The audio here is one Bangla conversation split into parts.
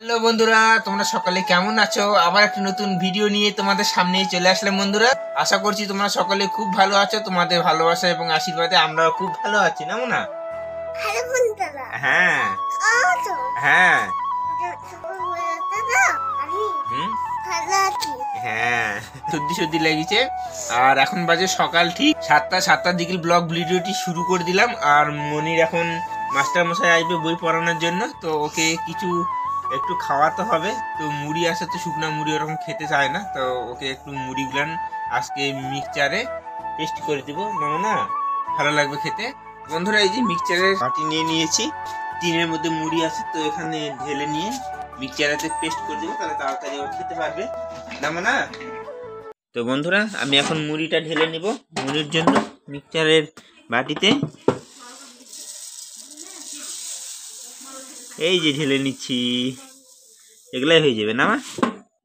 হ্যালো বন্ধুরা, তোমরা সকালে কেমন আছো? আবার একটা নতুন ভিডিও নিয়ে তোমাদের সামনে চলে আসলাম বন্ধুরা। আশা করছি তোমরা সকলে খুব ভালো আছো। তোমাদের ভালোবাসা এবং আশীর্বাদে আমরাও খুব ভালো আছি, না না? হ্যালো বন্ধুরা। হ্যাঁ আছো? হ্যাঁ আমি হুম ভালো আছি। হ্যাঁ, সর্দি সর্দি লেগেছে। আর এখন বাজে সকাল ঠিক 7টার দিকে ব্লগ ভিডিওটি শুরু করে দিলাম। আর মনির এখন মাস্টার মশাই আসবে বই পড়ানোর জন্য, তো ওকে কিছু একটু খাওয়াতে হবে। তো মুড়ি আছে, তো শুকনো মুড়ি ওরকম খেতে চায় না, তো ওকে একটু মুড়ি গুলান আজকে মিক্সচারে পেস্ট করে দিব, না ভালো লাগবে খেতে। বন্ধুরা, এই যে মিক্সচারের বাটি নিয়ে নিয়েছি, টিনের মধ্যে মুড়ি আছে, তো এখানে ঢেলে নিয়ে মিক্সচারেতে পেস্ট করে দেবো, তাহলে তাড়াতাড়ি ও খেতে পারবে, না? তো বন্ধুরা, আমি এখন মুড়িটা ঢেলে নিব মুড়ির জন্য মিক্সচারের বাটিতে। এই যে ঢেলে নিচ্ছি, এগুলাই হয়ে যাবে না?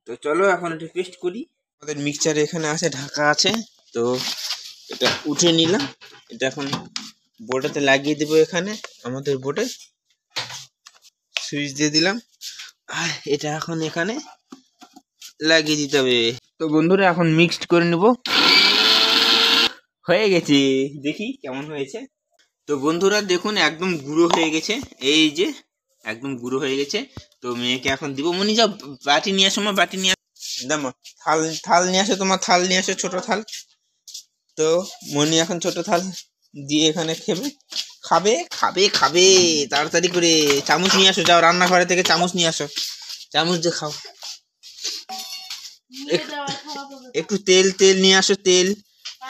তো চলো এখন একটু পেস্ট করি। আমাদের মিক্সচার এখানে আছে, ঢাকা আছে, তো এটা উঠে নিলাম। এটা এখন বোর্ডেতে লাগিয়ে দেবো। এখানে আমাদের বোর্ডে সুইচ দিয়ে দিলাম, আর এটা এখন এখানে লাগিয়ে দিতে হবে। তো বন্ধুরা, এখন মিক্সড করে নেব। হয়ে গেছে, দেখি কেমন হয়েছে। তো বন্ধুরা দেখুন, একদম গুঁড়ো হয়ে গেছে। এই যে একদম গুঁড়ো হয়ে গেছে। তো মেয়েকে এখন দিব। মনি যাও, বাটি নিয়ে আসো, বাটি নিয়ে দামা, থাল থাল নিয়ে আসো, তোমার থাল নিয়ে আসো, ছোট থাল। তো মনি এখন ছোট থাল দিয়ে এখানে খাবে খাবে খাবে তাড়াতাড়ি করে। চামচ নিয়ে আসো, যাও রান্নাঘরে থেকে চামচ নিয়ে আসো, চামচ দিয়ে খাও। একটু তেল তেল নিয়ে আসো, তেল।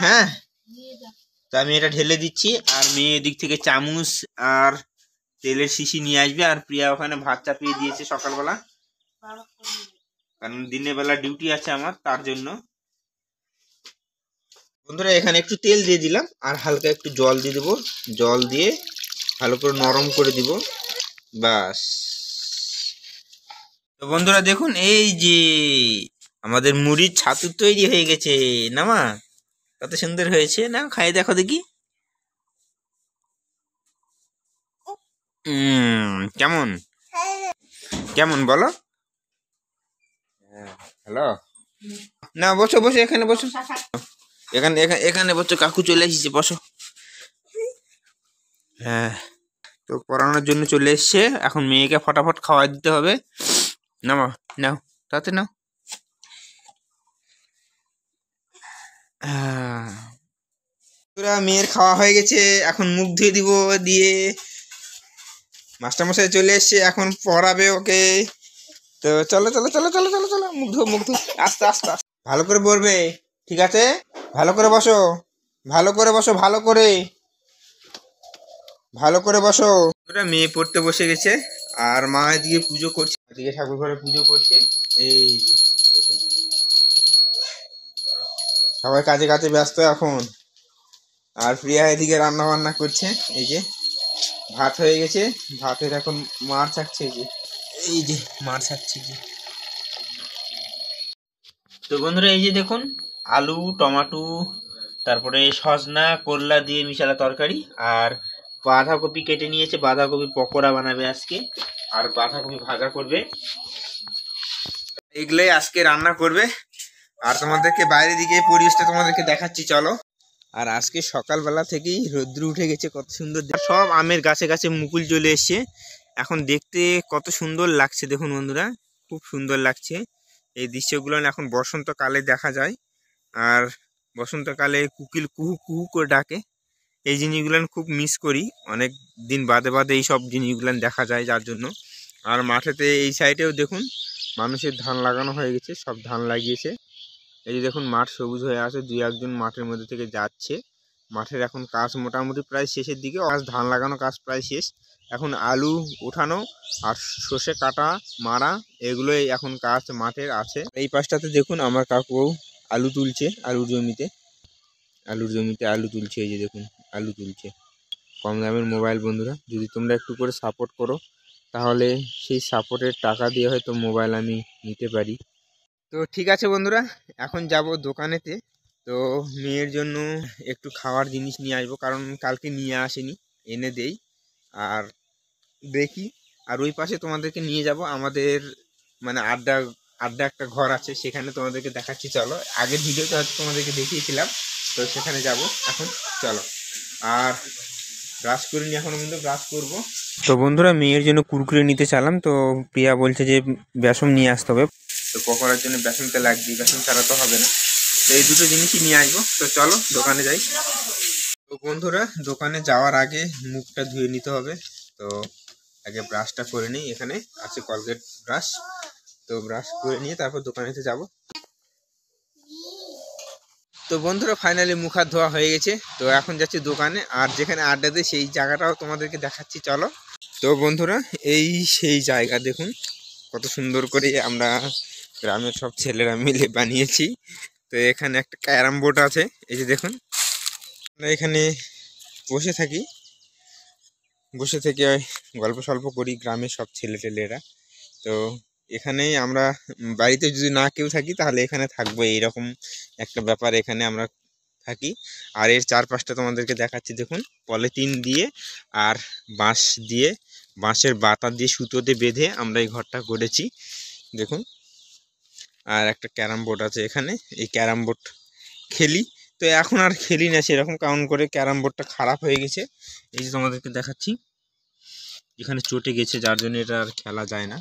হ্যাঁ, তো আমি এটা ঢেলে দিচ্ছি, আর মেয়ে দিক থেকে চামচ আর তেলের শিশি নিয়ে আসবে। আর প্রিয়া ওখানে ভাত চাপিয়ে দিয়েছে সকালবেলা, কারণ দিনের বেলা ডিউটি আছে আমার, তার জন্য। বন্ধুরা, এখানে একটু তেল দিয়ে দিলাম, আর হালকা একটু জল দিয়ে দেবো। জল দিয়ে ভালো করে নরম করে দিব, বাস। তো বন্ধুরা দেখুন, এই যে আমাদের মুড়ির ছাতু তৈরি হয়ে গেছে, না মা? কত সুন্দর হয়েছে না? খাই দেখো দেখি। কেমন কেমন বলো? হ্যালো, না বসো বসো, এখানে বসো, এখানে এখানে এখানে বসো, কাকু চলে এসেছে, বসো। হ্যাঁ, তো পড়ানোর জন্য চলে এসছে। এখন মেয়েকে ফটাফট খাওয়াই দিতে হবে। নাও নাও, তাতে নাও। মেয়ের খাওয়া হয়ে গেছে, এখন মুখ ধুয়ে দিব। দিয়ে মাস্টারমশাই চলে এসছে, এখন পড়াবে ওকে। তো চলো চলো চলো চলো চলো চলো, মুখ ধো আস্তে আস্তে আস্তে, ভালো করে পড়বে, ঠিক আছে? ভালো করে বসো, ভালো করে বসো, ভালো করে ভালো করে বসো। মেয়ে পড়তে বসে গেছে, আর মা এদিকে পুজো করছে, এদিকে ঠাকুর ঘরে পুজো করছে। এই দেখুন, সবাই কাজে কাজে ব্যস্ত এখন। আর প্রিয়া এদিকে রান্না বান্না করছে। এই যে ভাত হয়ে গেছে, ভাতের এখন মার ছাকছে। এই যে মার ছাকছে। তো বন্ধুরা, এই যে দেখুন, আলু, টমাটো, তারপরে সজনা, করলা দিয়ে মিশালা তরকারি, আর বাঁধাকপি কেটে নিয়েছে, বাঁধাকপি পকোড়া বানাবে আজকে, আর বাঁধাকপি ভাজা করবে। এগুলোই আজকে রান্না করবে। আর তোমাদেরকে বাইরের দিকে পরিবেশটা তোমাদেরকে দেখাচ্ছি, চলো। আর আজকে সকালবেলা থেকেই রৌদ্র উঠে গেছে, কত সুন্দর। সব আমের গাছে গাছে মুকুল চলে এসছে, এখন দেখতে কত সুন্দর লাগছে। দেখুন বন্ধুরা, খুব সুন্দর লাগছে এই দৃশ্যগুলো। এখন বসন্তকালে দেখা যায়, আর বসন্তকালে কোকিল কুহু কুহু করে ডাকে। এই জিনিসগুলো খুব মিস করি, অনেক দিন বাদে বাদে এই সব জিনিসগুলো দেখা যায়, যার জন্য। আর মাঠেতে এই সাইডেও দেখুন, মানুষের ধান লাগানো হয়ে গেছে, সব ধান লাগিয়েছে। এই যে দেখুন, মাঠ সবুজ হয়ে আছে, দুই একজন মাঠের মধ্যে থেকে যাচ্ছে। মাঠের এখন কাজ মোটামুটি প্রায় শেষের দিকে, ধান লাগানো কাজ প্রায় শেষ। এখন আলু উঠানো আর সর্ষে কাটা মারা, এগুলোই এখন কাজ মাঠের আছে। এই পাশটাতে দেখুন, আমার কাকু আলু তুলছে, আলুর জমিতে আলু তুলছে। এই যে দেখুন, আলু তুলছে। কম দামের মোবাইল বন্ধুরা, যদি তোমরা একটু করে সাপোর্ট করো, তাহলে সেই সাপোর্টের টাকা দিয়ে হয়তো মোবাইল আমি নিতে পারি। তো ঠিক আছে বন্ধুরা, এখন যাব দোকানেতে। তো মেয়ের জন্য একটু খাওয়ার জিনিস নিয়ে আসবো, কারণ কালকে নিয়ে আসেনি, এনে দেই। আর দেখি আর ওই পাশে তোমাদেরকে নিয়ে যাব আমাদের মানে আড্ডা আড্ডা একটা ঘর আছে, সেখানে তোমাদেরকে দেখাচ্ছি চলো। আগের ভিডিওতে হয়তো তোমাদেরকে দেখিয়েছিলাম, তো সেখানে যাব এখন চলো। আর ব্রাশ করিনি এখনো, কিন্তু ব্রাশ করব। তো বন্ধুরা মেয়ের জন্য কুরকুরে নিতে চালাম, তো প্রিয়া বলছে যে বেসন নিয়ে আসতে হবে। তো পকোড়ার জন্য বেসনটা লাগবে, বেসন ছাড়া তো হবে না। তো এই দুটো জিনিসই নিয়ে আসবো। তো চলো দোকানে যাই। তো বন্ধুরা দোকানে যাওয়ার আগে মুখটা ধুয়ে নিতে হবে, তো আগে ব্রাশটা করে নিই। এখানে আছে কলগেট ব্রাশ, তো ব্রাশ করে নিয়ে তারপর দোকানেতে যাব। তো বন্ধুরা ফাইনালি মুখ হাত ধোয়া হয়ে গেছে, তো এখন যাচ্ছি দোকানে। আর যেখানে আড্ডা দেয় সেই জায়গাটাও তোমাদেরকে দেখাচ্ছি চলো। তো বন্ধুরা এই সেই জায়গা দেখুন, কত সুন্দর করে আমরা গ্রামের সব ছেলেরা মিলে বানিয়েছি। তো এখানে একটা ক্যারাম বোর্ড আছে, এই যে দেখুন। আমরা এখানে বসে থাকি, বসে থেকে গল্প সল্প করি গ্রামের সব ছেলে টেলেরা। তো এখানেই আমরা বাড়িতে যদি না কেউ থাকি তাহলে এখানে থাকবো, এইরকম একটা ব্যাপার। এখানে আমরা থাকি। আর এর চারপাশটা তোমাদেরকে দেখাচ্ছি দেখুন, পলিথিন দিয়ে আর বাঁশ দিয়ে, বাঁশের বাতা দিয়ে সুতোতে বেঁধে আমরা এই ঘরটা করেছি দেখুন। আর একটা ক্যারাম বোর্ড আছে এখানে, এই ক্যারাম বোর্ড খেলি। তো এখন আর খেলি না সেরকম, কারণ করে ক্যারাম বোর্ডটা খারাপ হয়ে গেছে। এই যে তোমাদেরকে দেখাচ্ছি, এখানে চটে গেছে, যার জন্য এটা আর খেলা যায় না।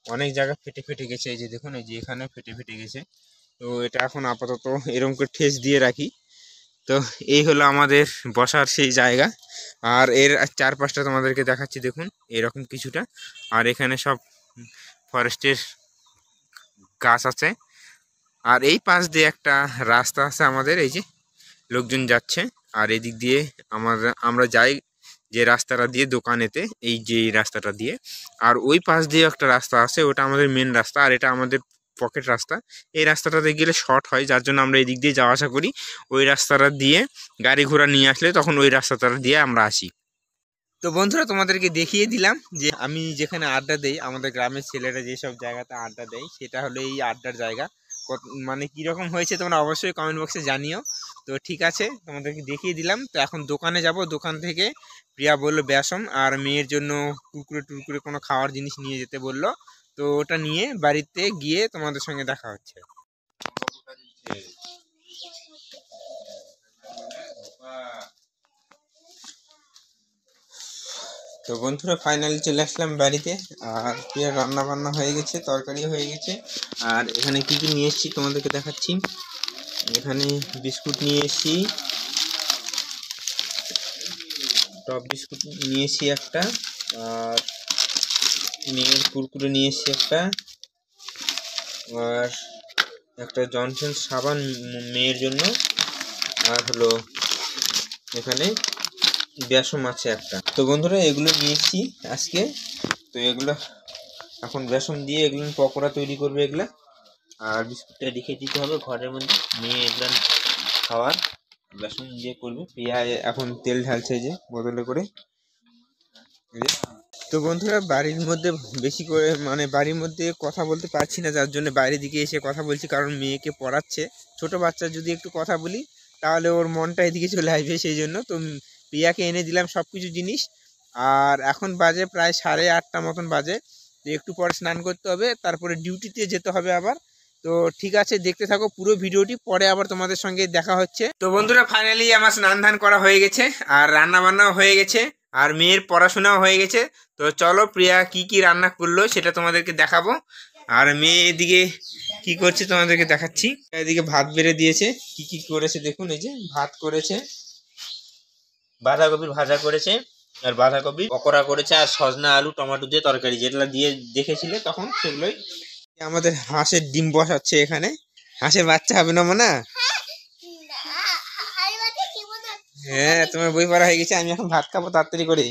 অনেক জায়গা ফেটে ফেটে গেছে, এই যে দেখুন, এই যে এখানে ফেটে ফেটে গেছে। তো এটা এখন আপাতত এরকম করে ঠেস দিয়ে রাখি। তো এই হলো আমাদের বসার সেই জায়গা। আর এর চারপাশটা তোমাদেরকে দেখাচ্ছি দেখুন, এরকম কিছুটা। আর এখানে সব ফরেস্টের গাছ আছে। আর এই পাশ দিয়ে একটা রাস্তা আছে আমাদের, এই যে লোকজন যাচ্ছে। আর এদিক দিয়ে আমরা যাই যে রাস্তাটা দিয়ে দোকানেতে, এই যে এই রাস্তাটা দিয়ে। আর ওই পাশ দিয়ে একটা রাস্তা আছে, ওটা আমাদের মেন রাস্তা। আর এটা আমাদের পকেট রাস্তা। এই রাস্তাটাতে গেলে শর্ট হয়, যার জন্য আমরা এই দিক দিয়ে যাওয়া আসা করি। ওই রাস্তাটা দিয়ে গাড়ি ঘোড়া নিয়ে আসলে তখন ওই রাস্তাটা দিয়ে আমরা আসি। তো বন্ধুরা তোমাদেরকে দেখিয়ে দিলাম যে আমি যেখানে আড্ডা দেই, আমাদের গ্রামের ছেলেরা যেসব জায়গাতে আড্ডা দেয় সেটা হলো এই আড্ডার জায়গা। মানে কীরকম হয়েছে তোমরা অবশ্যই কমেন্ট বক্সে জানিও। তো ঠিক আছে, তোমাদেরকে দেখিয়ে দিলাম। তো এখন দোকানে যাব, দোকান থেকে প্রিয়া বললো বেসন আর মেয়ের জন্য কুরকুরে টুরকুরে কোনো খাওয়ার জিনিস নিয়ে যেতে বললো। তো ওটা নিয়ে বাড়িতে গিয়ে তোমাদের সঙ্গে দেখা হচ্ছে। তো বন্ধুরা ফাইনালি চলে আসলাম বাড়িতে। আর প্রিয়ার রান্না বান্না হয়ে গেছে, তরকারি হয়ে গেছে। আর এখানে কি কি নিয়ে এসেছি তোমাদেরকে দেখাচ্ছি। এখানে বিস্কুট নিয়ে এসেছি, টপ বিস্কুট নিয়েছি একটা। আর মেয়ের কুরকুরে নিয়ে এসেছি একটা। আর একটা জনসন সাবান মেয়ের জন্য। আর হলো এখানে বেসন আছে একটা। তো বন্ধুরা এগুলো নিয়েছি আজকে। তো এগুলো এখন বেসন দিয়ে এগুলো পকোড়া তৈরি করবে এগুলা। আর বিস্কুটটা রেখে দিতে হবে ঘরের মধ্যে, মেয়ে এগুলো খাওয়ার বেসন দিয়ে করবে। প্রিয়া এখন তেল ঢালছে যে বোতলে করে। তো বন্ধুরা বাড়ির মধ্যে বেশি করে মানে বাড়ির মধ্যে কথা বলতে পারছি না, যার জন্য বাইরের দিকে এসে কথা বলছি, কারণ মেয়েকে পড়াচ্ছে। ছোট বাচ্চা যদি একটু কথা বলি তাহলে ওর মনটা এদিকে চলে আসবে, সেই জন্য। তো প্রিয়াকে এনে দিলাম সব কিছু জিনিস। আর এখন বাজে প্রায় 8:30 মতন বাজে। তো একটু পরে স্নান করতে হবে, তারপরে ডিউটিতে যেতে হবে আবার। তো ঠিক আছে, দেখতে থাকো পুরো ভিডিওটি, পরে আবার তোমাদের সঙ্গে দেখা হচ্ছে। তো বন্ধুরা ফাইনালি আমার স্নান ধান করা হয়ে গেছে, আর রান্না বান্নাও হয়ে গেছে, আর মেয়ের পড়াশোনাও হয়ে গেছে। তো চলো প্রিয়া কি কি রান্না করলো সেটা তোমাদেরকে দেখাবো। আর মেয়ে এদিকে কি করছে তোমাদেরকে দেখাচ্ছি। এদিকে ভাত বেড়ে দিয়েছে, কি কি করেছে দেখুন। এই যে ভাত করেছে, বাঁধাকপির ভাজা করেছে, আর বাঁধাকপি পকোড়া করেছে, আর সজনা আলু টমেটো দিয়ে তরকারি, যেগুলো দিয়ে দেখেছিলে তখন সেগুলোই। আমাদের হাঁসের ডিম বসাচ্ছে এখানে। হাঁসের বাচ্চা হবে না মনে? হ্যাঁ, তোমার বই পড়া হয়ে গেছে, আমি এখন ভাত খাবো তাড়াতাড়ি করে।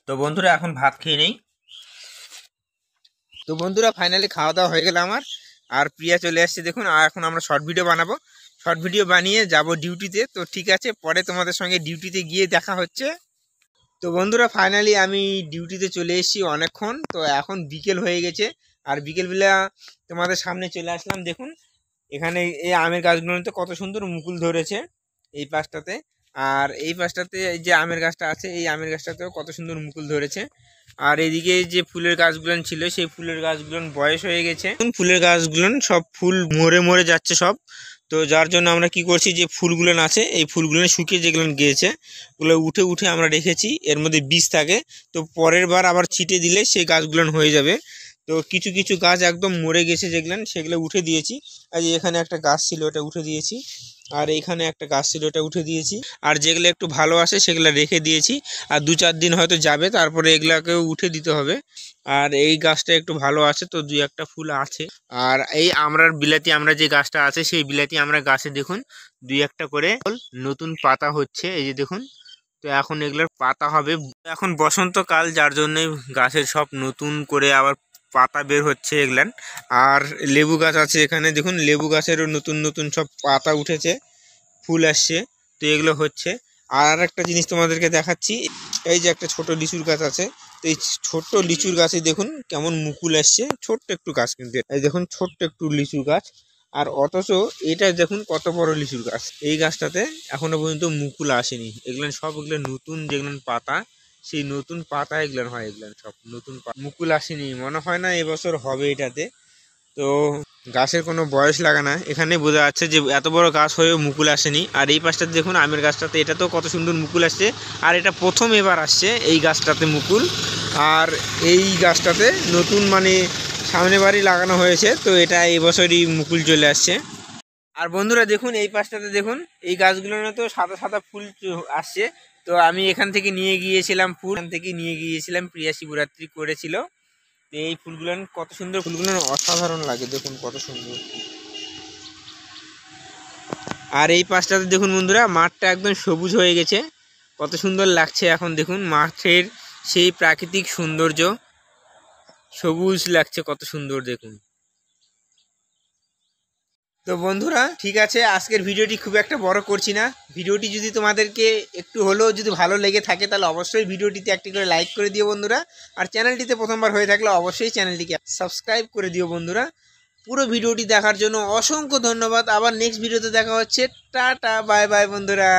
তো বন্ধুরা এখন ভাত খেয়ে নেই। তো বন্ধুরা ফাইনালি খাওয়া দাওয়া হয়ে গেল আমার। আর প্রিয়া চলে আসছে দেখুন। আর এখন আমরা শর্ট ভিডিও বানাবো, শর্ট ভিডিও বানিয়ে যাব ডিউটিতে। তো ঠিক আছে, পরে তোমাদের সঙ্গে ডিউটিতে গিয়ে দেখা হচ্ছে। তো বন্ধুরা ফাইনালি আমি ডিউটিতে চলে এসেছি অনেকক্ষণ। তো এখন বিকেল হয়ে গেছে, আর বিকেলবেলা তোমাদের সামনে চলে আসলাম। দেখুন এখানে এই আমের গাছগুলোতে কত সুন্দর মুকুল ধরেছে এই পাশটাতে। আর এই পাশটাতে এই যে আমের গাছটা আছে, এই আমের গাছটাতেও কত সুন্দর মুকুল ধরেছে। আর এদিকে যে ফুলের গাছগুলো ছিল সেই ফুলের গাছগুলো বয়স হয়ে গেছে, ফুলের গাছগুলো সব ফুল মরে মরে যাচ্ছে সব। তো যার জন্য আমরা কি করছি, যে ফুলগুলো আছে এই ফুলগুলো শুকিয়ে যেগুলো গিয়েছে ওগুলো উঠে উঠে আমরা রেখেছি, এর মধ্যে বীজ থাকে। তো পরের বার আবার ছিটে দিলে সেই গাছগুলো হয়ে যাবে। তো কিছু কিছু গাছ একদম মরে গেছে যেগুলো, সেগুলো উঠে দিয়েছি। আর এখানে একটা গাছ ছিল ওটা উঠে দিয়েছি, আর এইখানে একটা গাছ ছিল ওটা উঠে দিয়েছি। আর যেগুলো একটু ভালো আসে সেগুলো রেখে দিয়েছি। আর 2-4 দিন হয়তো যাবে, তারপরে এগুলাকেও উঠে দিতে হবে। আর এই গাছটা একটু ভালো আছে, তো 2-1টা ফুল আছে। আর এই আমরার বিলাতি আমরা যে গাছটা আছে সেই বিলাতি আমরা গাছে দেখুন 2-1টা করে নতুন পাতা হচ্ছে, এই যে দেখুন। তো এখন এগুলোর পাতা হবে, এখন বসন্তকাল যার জন্য গাছের সব নতুন করে আবার পাতা বের হচ্ছে এগুলান। আর লেবু গাছ আছে এখানে দেখুন, লেবু গাছেরও নতুন নতুন সব পাতা উঠেছে, ফুল আসছে। তো এগুলো হচ্ছে। আর একটা জিনিস তোমাদেরকে দেখাচ্ছি, এই যে একটা ছোট লিচুর গাছ আছে, তো এই ছোট্ট লিচুর গাছে দেখুন কেমন মুকুল আসছে, ছোট্ট একটু গাছ কিন্তু এই দেখুন, ছোট্ট একটু লিচুর গাছ। আর অথচ এটা দেখুন কত বড় লিচুর গাছ, এই গাছটাতে এখনো পর্যন্ত মুকুল আসেনি। এগুলো সব এগুলো নতুন যেগুলো পাতা, সেই নতুন পাতা এগুলো হয়, এগুলো সব নতুন মুকুল আসেনি, মনে হয় না এবছর হবে এটাতে। তো গাছের কোনো বয়স লাগে না, এখানে বোঝা যাচ্ছে যে এত বড় গাছ হয়েও মুকুল আসেনি। আর এই পাশটাতে দেখুন আমের গাছটাতে, এটাতেও কত সুন্দর মুকুল আসছে। আর এটা প্রথম এবার আসছে এই গাছটাতে মুকুল। আর এই গাছটাতে নতুন মানে সামনে বাড়ি লাগানো হয়েছে, তো এটা এই বছরই মুকুল চলে আসছে। আর বন্ধুরা দেখুন এই পাশটাতে দেখুন, এই গাছগুলোর তো সাদা সাদা ফুল আসছে। তো আমি এখান থেকে নিয়ে গিয়েছিলাম ফুল, এখান থেকে নিয়ে গিয়েছিলাম, প্রিয়া শিবরাত্রি করেছিল। এই ফুলগুলো কত সুন্দর, ফুলগুলো অসাধারণ লাগে দেখুন কত সুন্দর। আর এই পাশটাতে দেখুন বন্ধুরা, মাঠটা একদম সবুজ হয়ে গেছে, কত সুন্দর লাগছে এখন দেখুন মাঠের সেই প্রাকৃতিক সৌন্দর্য, সবুজ লাগছে কত সুন্দর দেখুন। তো বন্ধুরা ঠিক আছে, আজকের ভিডিওটি খুব একটা বড় করছি না। ভিডিওটি যদি তোমাদেরকে একটু হলেও যদি ভালো লেগে থাকে তাহলে অবশ্যই ভিডিওটিতে একটি করে লাইক করে দিও বন্ধুরা। আর চ্যানেলটিতে প্রথমবার হয়ে থাকলে অবশ্যই চ্যানেলটিকে সাবস্ক্রাইব করে দিও বন্ধুরা। পুরো ভিডিওটি দেখার জন্য অসংখ্য ধন্যবাদ। আবার নেক্সট ভিডিওতে দেখা হচ্ছে। টাটা বাই বাই বন্ধুরা।